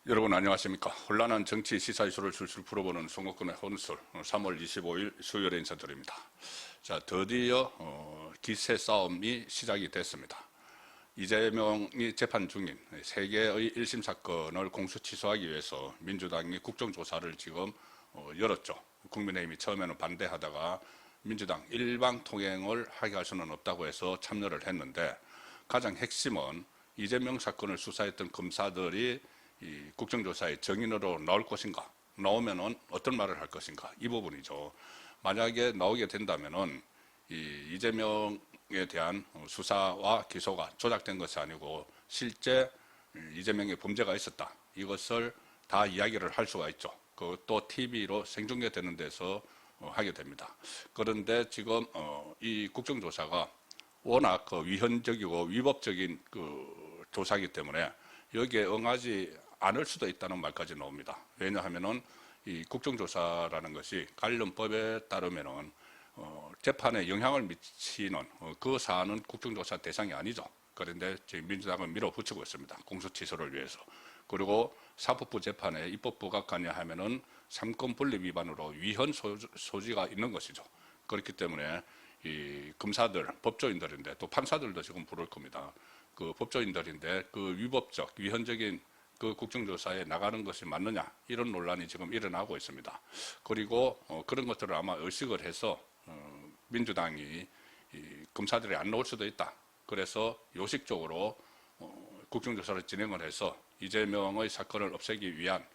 여러분 안녕하십니까. 혼란한 정치 시사 이슈를 술술 풀어보는 송옥근의 혼술 3월 25일 수요일에 인사드립니다. 자, 드디어 기세 싸움이 시작이 됐습니다. 이재명이 재판 중인 3개의 1심 사건을 공수 취소하기 위해서 민주당이 국정조사를 지금 열었죠. 국민의힘이 처음에는 반대하다가 민주당 일방통행을 하게 할 수는 없다고 해서 참여를 했는데, 가장 핵심은 이재명 사건을 수사했던 검사들이 이 국정조사의 정인으로 나올 것인가, 나오면은 어떤 말을 할 것인가, 이 부분이죠. 만약에 나오게 된다면은 이재명에 대한 수사와 기소가 조작된 것이 아니고 실제 이재명의 범죄가 있었다, 이것을 다 이야기를 할 수가 있죠. 그것도 TV로 생중계되는 데서 하게 됩니다. 그런데 지금 이 국정조사가 워낙 위헌적이고 위법적인 조사이기 때문에 여기에 응하지 않을 수도 있다는 말까지 나옵니다. 왜냐하면은 이 국정조사라는 것이 관련법에 따르면은 재판에 영향을 미치는 그 사안은 국정조사 대상이 아니죠. 그런데 지금 민주당은 밀어붙이고 있습니다. 공수처를 위해서. 그리고 사법부 재판에 입법부가 관여하면은 삼권 분립 위반으로 위헌 소지가 있는 것이죠. 그렇기 때문에 이 검사들, 법조인들인데, 또 판사들도 지금 부를 겁니다. 그 법조인들인데 그 위법적, 위헌적인 그 국정조사에 나가는 것이 맞느냐, 이런 논란이 지금 일어나고 있습니다. 그리고 그런 것들을 아마 의식을 해서 민주당이 검사들이 안 나올 수도 있다. 그래서 요식적으로 국정조사를 진행을 해서 이재명의 사건을 없애기 위한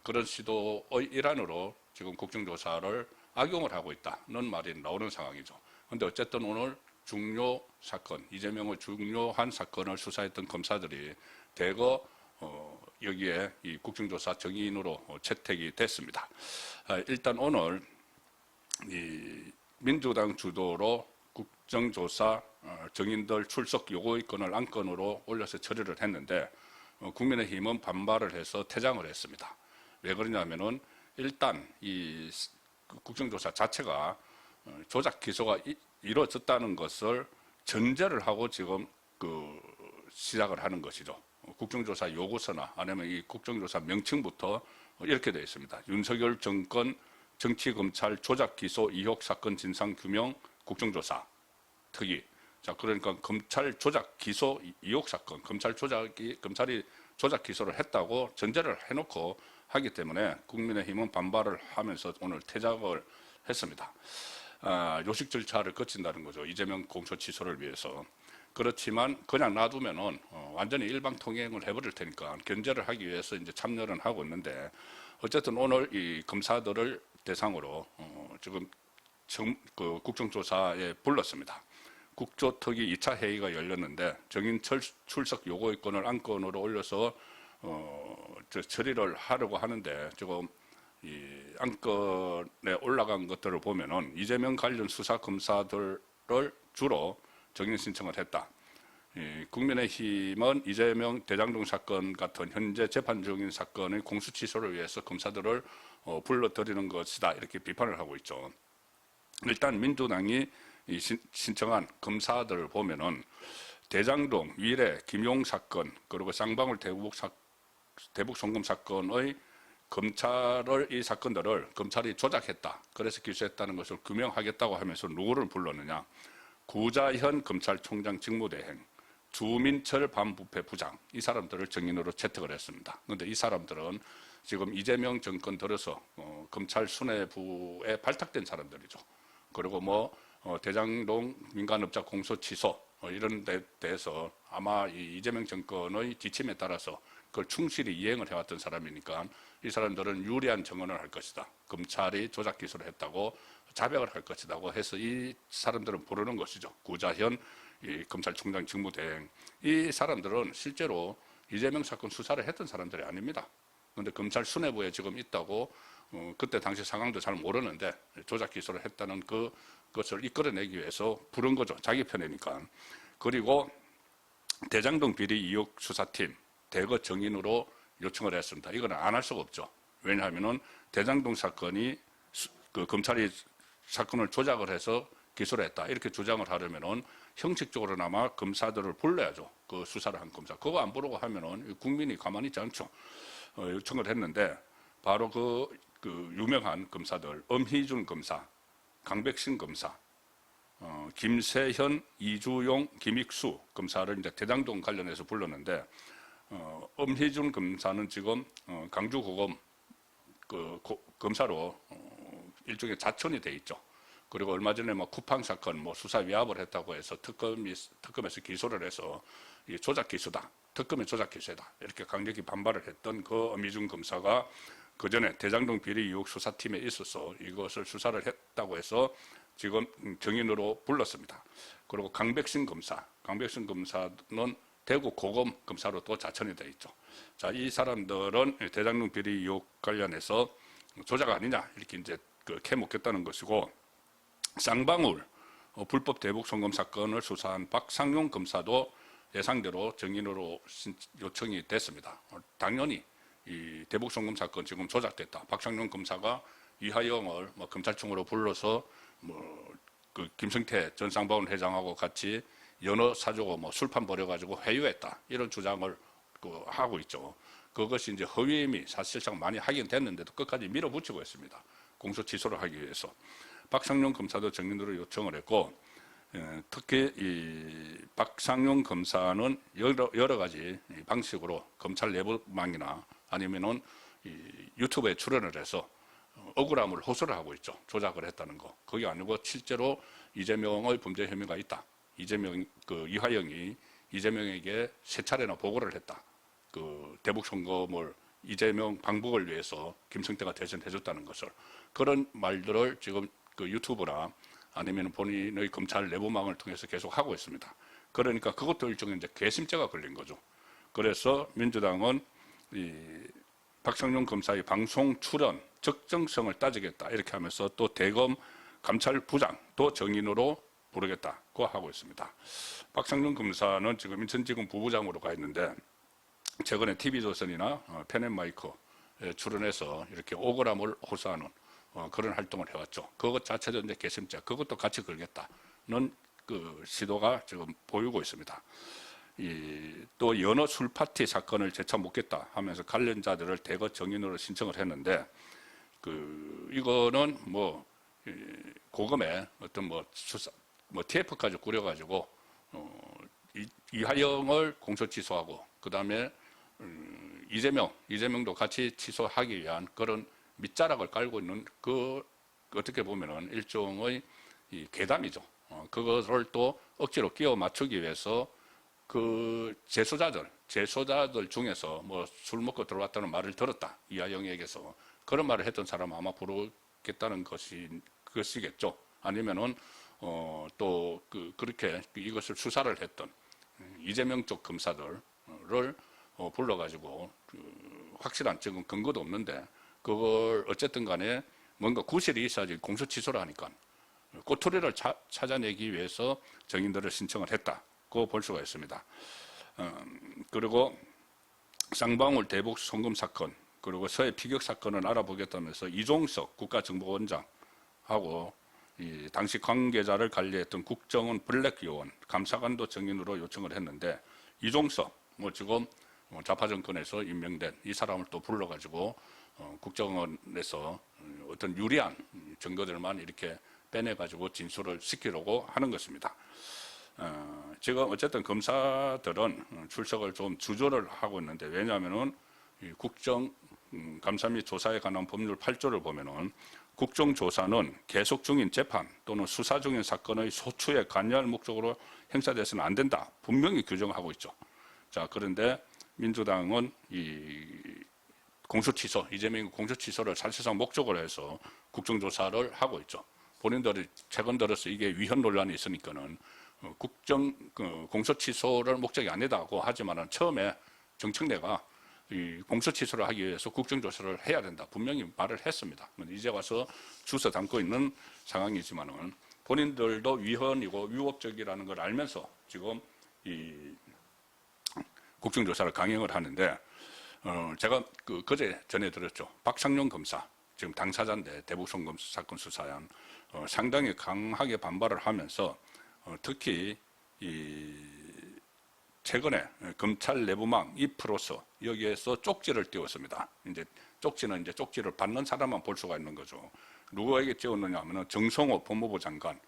그런 시도의 일환으로 지금 국정조사를 악용을 하고 있다는 말이 나오는 상황이죠. 그런데 어쨌든 오늘 중요 사건, 이재명의 중요한 사건을 수사했던 검사들이 대거 여기에 이 국정조사 정인으로 채택이 됐습니다. 일단 오늘 이 민주당 주도로 국정조사 정인들 출석 요구의건을 안건으로 올려서 처리를 했는데, 국민의힘은 반발을 해서 퇴장을 했습니다. 왜 그러냐면은 일단 이 국정조사 자체가 조작 기소가 이루어졌다는 것을 전제를 하고 지금 시작을 하는 것이죠. 국정조사 요구서나 아니면 이 국정조사 명칭부터 이렇게 되어 있습니다. 윤석열 정권 정치검찰 조작 기소 의혹 사건 진상 규명 국정조사 특위. 자, 그러니까 검찰 조작 기소 의혹 사건, 검찰이 조작 기소를 했다고 전제를 해놓고 하기 때문에 국민의힘은 반발을 하면서 오늘 퇴장을 했습니다. 요식 절차를 거친다는 거죠. 이재명 공소 취소를 위해서. 그렇지만 그냥 놔두면은 완전히 일방통행을 해버릴 테니까 견제를 하기 위해서 이제 참여를 하고 있는데, 어쨌든 오늘 이 검사들을 대상으로 지금 국정조사에 불렀습니다. 국조특위 2차 회의가 열렸는데 정인 출석 요구의건을 안건으로 올려서 처리를 하려고 하는데, 지금 이 안건에 올라간 것들을 보면은 이재명 관련 수사 검사들을 주로 정인 신청을 했다. 국민의힘은 이재명 대장동 사건 같은 현재 재판 중인 사건의 공수 취소를 위해서 검사들을 불러들이는 것이다, 이렇게 비판을 하고 있죠. 일단 민주당이 신청한 검사들을 보면은 대장동, 위례, 김용 사건, 그리고 쌍방울 대북 송금 사건의 이 사건들을 검찰이 조작했다, 그래서 기소했다는 것을 규명하겠다고 하면서 누구를 불렀느냐? 구자현 검찰총장 직무대행, 주민철 반부패 부장, 이 사람들을 정인으로 채택을 했습니다. 그런데 이 사람들은 지금 이재명 정권 들어서 검찰 수뇌부에 발탁된 사람들이죠. 그리고 대장동 민간업자 공소 취소 이런 데 대해서 아마 이재명 정권의 지침에 따라서 그걸 충실히 이행을 해왔던 사람이니까 이 사람들은 유리한 증언을 할 것이다. 검찰이 조작 기소를 했다고 자백을 할 것이라고 해서 이 사람들은 부르는 것이죠. 구자현 검찰총장 직무대행. 이 사람들은 실제로 이재명 사건 수사를 했던 사람들이 아닙니다. 그런데 검찰 수뇌부에 지금 있다고 그때 당시 상황도 잘 모르는데 조작 기소를 했다는 그것을 이끌어내기 위해서 부른 거죠. 자기 편이니까. 그리고 대장동 비리 의혹 수사팀 대거 정인으로 요청을 했습니다. 이거는 안 할 수가 없죠. 왜냐하면은 대장동 사건이 검찰이 사건을 조작을 해서 기소를 했다, 이렇게 주장을 하려면은 형식적으로나마 검사들을 불러야죠. 그 수사를 한 검사. 그거 안 부르고 하면은 국민이 가만히 있지 않죠. 요청을 했는데 바로 그 유명한 검사들 엄희준 검사, 강백신 검사, 김세현, 이주용, 김익수 검사를 이제 대장동 관련해서 불렀는데 엄희준 검사는 지금 강주고검 검사로 일종의 자천이 돼 있죠. 그리고 얼마 전에 뭐 쿠팡 사건 뭐 수사 위압을 했다고 해서 특검에서 기소를 해서 이게 조작 기수다, 특검의 조작 기수다 이렇게 강력히 반발을 했던 그 엄희준 검사가 그 전에 대장동 비리 의혹 수사팀에 있어서 이것을 수사를 했다고 해서 지금 정인으로 불렀습니다. 그리고 강백신 검사는 대구 고검 검사로 또 자천이 되어 있죠. 자, 이 사람들은 대장동 비리 의혹 관련해서 조작 아니냐 이렇게 이제 캐묻겠다는 것이고, 쌍방울 불법 대북 송금 사건을 수사한 박상용 검사도 예상대로 정인으로 요청이 됐습니다. 당연히 이 대북 송금 사건 지금 조작됐다. 박상용 검사가 이하영을 뭐 검찰총으로 불러서 그 김성태 전 쌍방울 회장하고 같이 연어 사주고 뭐 술판 벌여가지고 회유했다 이런 주장을 하고 있죠. 그것이 이제 허위임이 사실상 많이 하긴 됐는데도 끝까지 밀어붙이고 있습니다. 공소 취소를 하기 위해서. 박상용 검사도 정인으로 요청을 했고, 특히 이 박상용 검사는 여러 가지 방식으로 검찰 내부망이나 아니면은 이 유튜브에 출연을 해서 억울함을 호소를 하고 있죠. 조작을 했다는 거. 그게 아니고 실제로 이재명의 범죄 혐의가 있다. 이화영이 이재명에게 세 차례나 보고를 했다. 그 대북 송금을 이재명 방북을 위해서 김성태가 대전해줬다는 것을, 그런 말들을 지금 그 유튜브나 아니면 본인의 검찰 내부망을 통해서 계속 하고 있습니다. 그러니까 그것도 일종의 이제 괘씸죄가 걸린 거죠. 그래서 민주당은 이 박상용 검사의 방송 출연 적정성을 따지겠다 이렇게 하면서 또 대검 감찰부장도 정인으로 부르겠다고 하고 있습니다. 박상용 검사는 지금 인천지검 부부장으로 가 있는데 최근에 TV조선이나 펜앤마이크에 출연해서 이렇게 억울함을 호소하는 그런 활동을 해왔죠. 그것 자체도 이제 괘씸죄, 그것도 같이 걸겠다는 그 시도가 지금 보이고 있습니다. 또 연어 술 파티 사건을 재차 묻겠다 하면서 관련자들을 대거 정인으로 신청을 했는데, 이거는 뭐 고검에 어떤 TF까지 꾸려가지고 이하영을 공소 취소하고 그 다음에 이재명도 같이 취소하기 위한 그런 밑자락을 깔고 있는 어떻게 보면은 일종의 괴담이죠. 그것을 또 억지로 끼워 맞추기 위해서 그 재소자들 중에서 뭐 술 먹고 들어왔다는 말을 들었다. 이하영에게서 그런 말을 했던 사람은 아마 부르겠다는 것이겠죠. 아니면은 또 그렇게 이것을 수사를 했던 이재명 쪽 검사들을 불러가지고 확실한 지금 근거도 없는데 그걸 어쨌든 간에 뭔가 구실이 있어야지 공소 취소를 하니까 꼬투리를 찾아내기 위해서 정인들을 신청을 했다고 볼 수가 있습니다. 그리고 쌍방울 대북 송금 사건 그리고 서해 피격 사건을 알아보겠다면서 이종석 국가정보원장하고 당시 관계자를 관리했던 국정원 블랙 요원 감사관도 정인으로 요청을 했는데, 이종석 지금 좌파 정권에서 임명된 이 사람을 또 불러가지고 국정원에서 어떤 유리한 증거들만 이렇게 빼내가지고 진술을 시키려고 하는 것입니다. 지금 어쨌든 검사들은 출석을 좀 주저를 하고 있는데, 왜냐하면은 국정감사 및 조사에 관한 법률 8조를 보면은 국정조사는 계속 중인 재판 또는 수사 중인 사건의 소추에 관여할 목적으로 행사돼서는 안 된다. 분명히 규정하고 있죠. 자, 그런데 민주당은 공소취소, 이재명 공소취소를 사실상 목적으로 해서 국정조사를 하고 있죠. 본인들이 최근 들어서 이게 위헌 논란이 있으니까는 공소취소를 목적이 아니다고 하지만은 처음에 정청래가 이 공소취소를 하기 위해서 국정조사를 해야 된다. 분명히 말을 했습니다. 이제 와서 주워 담고 있는 상황이지만은 본인들도 위헌이고 위법적이라는 걸 알면서 지금 이 국정조사를 강행을 하는데, 제가 그제 전해드렸죠. 박상용 검사, 지금 당사자인데 대북송금 사건 수사한 상당히 강하게 반발을 하면서 특히 최근에 검찰 내부망 입으로서 여기에서 쪽지를 띄웠습니다. 이제 쪽지는 이제 쪽지를 받는 사람만 볼 수가 있는 거죠. 누구에게 띄웠느냐 하면은 정성호 법무부 장관,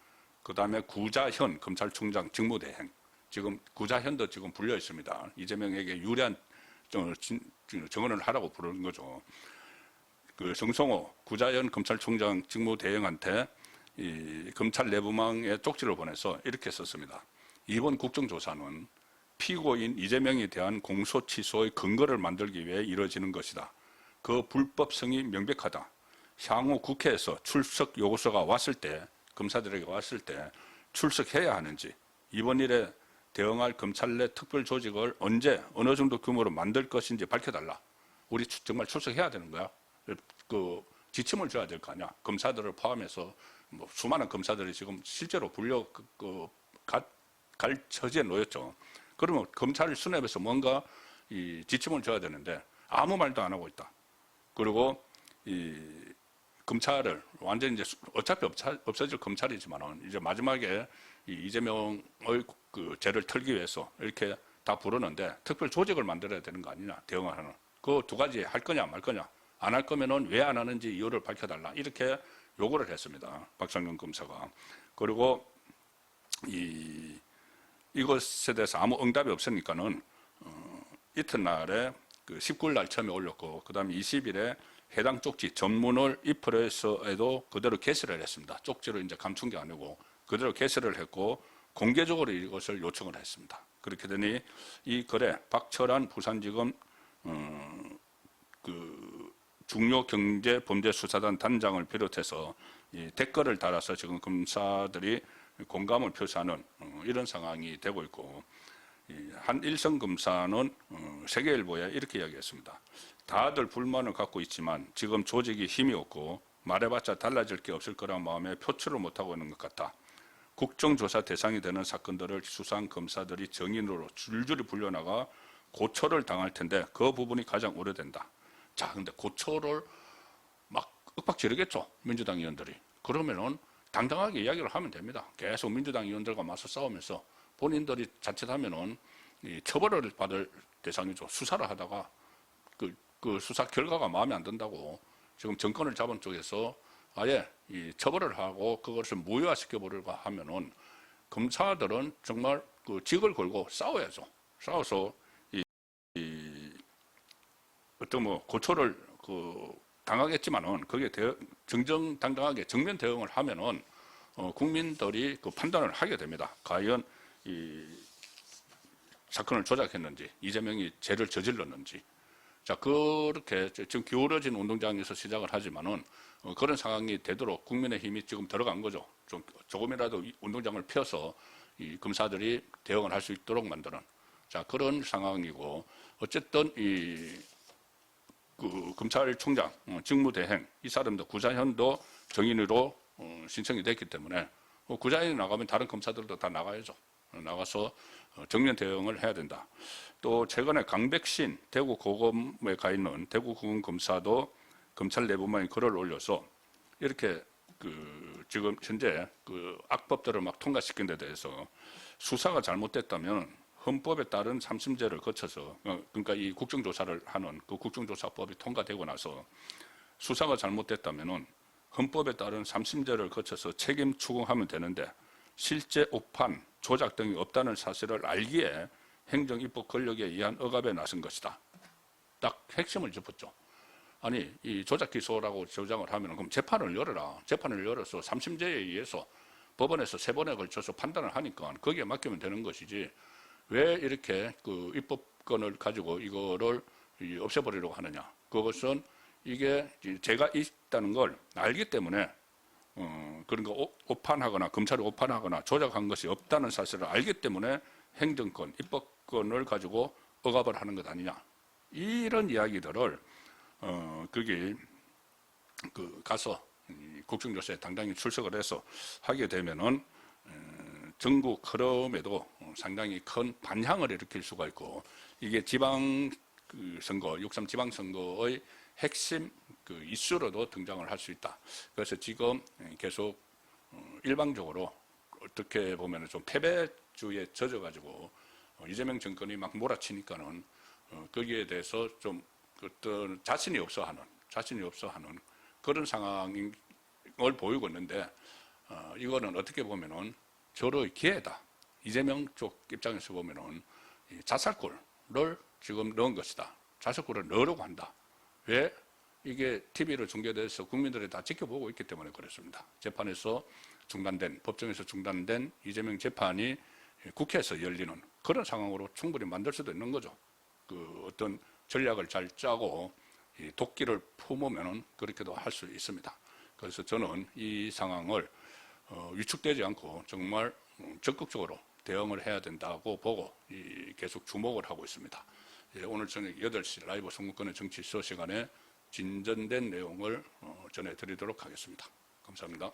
그 다음에 구자현 검찰총장 직무대행, 지금 구자현도 지금 불려 있습니다. 이재명에게 유리한 정언을 하라고 부르는 거죠. 그 정성호 구자현 검찰총장 직무대행한테 이 검찰 내부망에 쪽지를 보내서 이렇게 썼습니다. 이번 국정조사는 피고인 이재명에 대한 공소 취소의 근거를 만들기 위해 이루어지는 것이다. 그 불법성이 명백하다. 향후 국회에서 출석 요구서가 왔을 때, 검사들에게 왔을 때 출석해야 하는지, 이번 일에 대응할 검찰 내 특별 조직을 언제 어느 정도 규모로 만들 것인지 밝혀달라. 우리 정말 출석해야 되는 거야. 그 지침을 줘야 될 거 아니야. 검사들을 포함해서 뭐 수많은 검사들이 지금 실제로 갈 처지에 놓였죠. 그러면 검찰 수뇌부에서 뭔가 이 지침을 줘야 되는데 아무 말도 안 하고 있다. 그리고 이 검찰을 완전히 이제 어차피 없어질 검찰이지만은 이제 마지막에 이 이재명의 그 죄를 털기 위해서 이렇게 다 부르는데 특별 조직을 만들어야 되는 거 아니냐, 대응하는. 그 두 가지 할 거냐 말 거냐. 안 할 거면은 왜 안 하는지 이유를 밝혀달라. 이렇게 요구를 했습니다. 박상근 검사가. 그리고 이것에 대해서 아무 응답이 없으니까는 이튿날에 그 19일 날 처음에 올렸고, 그 다음에 20일에 해당 쪽지 전문을 이프레스에도 그대로 게시를 했습니다. 쪽지로 이제 감춘 게 아니고 그대로 게시를 했고 공개적으로 이것을 요청을 했습니다. 그렇게 되니 이 글에 박철한 부산지검 그 중요경제범죄수사단 단장을 비롯해서 이 댓글을 달아서 지금 검사들이 공감을 표시하는 이런 상황이 되고 있고, 한일성 검사는 세계일보에 이렇게 이야기했습니다. 다들 불만을 갖고 있지만 지금 조직이 힘이 없고 말해봤자 달라질 게 없을 거란 마음에 표출을 못하고 있는 것 같다. 국정조사 대상이 되는 사건들을 수사한 검사들이 정인으로 줄줄이 불려나가 고초를 당할 텐데 그 부분이 가장 우려된다. 자, 근데 고초를 막 윽박 지르겠죠, 민주당 의원들이. 그러면은 당당하게 이야기를 하면 됩니다. 계속 민주당 의원들과 맞서 싸우면서 본인들이 자칫하면은 처벌을 받을 대상이죠. 수사를 하다가 그 수사 결과가 마음에 안 든다고 지금 정권을 잡은 쪽에서 아예 이 처벌을 하고 그것을 무효화시켜 버리려고 하면은 검사들은 정말 그 직을 걸고 싸워야죠. 싸워서 어떤 뭐 고초를 당하겠지만은 거기에 정정당당하게 정면 대응을 하면은 국민들이 그 판단을 하게 됩니다. 과연 이 사건을 조작했는지, 이재명이 죄를 저질렀는지. 자, 그렇게 지금 기울어진 운동장에서 시작을 하지만은 그런 상황이 되도록 국민의힘이 지금 들어간 거죠. 조금이라도 운동장을 펴서 이 검사들이 대응을 할 수 있도록 만드는, 자, 그런 상황이고, 어쨌든 그 검찰총장 직무대행 이 사람도 구자현도 정인으로 신청이 됐기 때문에 구자현이 나가면 다른 검사들도 다 나가야죠. 나가서 정면 대응을 해야 된다. 또 최근에 강백신 대구고검에 가 있는 대구고검 검사도 검찰 내부망에 글을 올려서 이렇게 지금 현재 그 악법들을 막 통과시킨 데 대해서 수사가 잘못됐다면 헌법에 따른 삼심제를 거쳐서, 그러니까 이 국정조사를 하는 그 국정조사법이 통과되고 나서 수사가 잘못됐다면은 헌법에 따른 삼심제를 거쳐서 책임 추궁하면 되는데 실제 오판, 조작 등이 없다는 사실을 알기에 행정입법 권력에 의한 억압에 나선 것이다. 딱 핵심을 짚었죠. 아니, 이 조작 기소라고 주장을 하면 그럼 재판을 열어라. 재판을 열어서 삼심제에 의해서 법원에서 3번에 걸쳐서 판단을 하니까 거기에 맡기면 되는 것이지, 왜 이렇게 그 입법권을 가지고 이거를 없애버리려고 하느냐. 그것은 이게 죄가 있다는 걸 알기 때문에 그러니까 오판하거나 검찰이 오판하거나 조작한 것이 없다는 사실을 알기 때문에 행정권, 입법권을 가지고 억압을 하는 것 아니냐. 이런 이야기들을 거기 가서 국정조사에 당당히 출석을 해서 하게 되면은 전국 흐름에도 상당히 큰 반향을 일으킬 수가 있고, 이게 지방 선거, 6.3 지방선거의 핵심 이슈로도 등장을 할 수 있다. 그래서 지금 계속 일방적으로 어떻게 보면 좀 패배주의에 젖어가지고 이재명 정권이 막 몰아치니까는 거기에 대해서 좀 어떤 자신이 없어 하는 그런 상황을 보이고 있는데, 이거는 어떻게 보면은 저로의 기회다. 이재명 쪽 입장에서 보면은 이 자살골을 지금 넣은 것이다. 자살골을 넣으려고 한다. 왜? 이게 TV로 중계돼서 국민들이 다 지켜보고 있기 때문에 그렇습니다. 재판에서 법정에서 중단된 이재명 재판이 국회에서 열리는 그런 상황으로 충분히 만들 수도 있는 거죠. 그 어떤 전략을 잘 짜고 이 도끼를 품으면은 그렇게도 할 수 있습니다. 그래서 저는 이 상황을 위축되지 않고 정말 적극적으로 대응을 해야 된다고 보고 계속 주목을 하고 있습니다. 오늘 저녁 8시 라이브 선거권의 정치 수업 시간에 진전된 내용을 전해드리도록 하겠습니다. 감사합니다.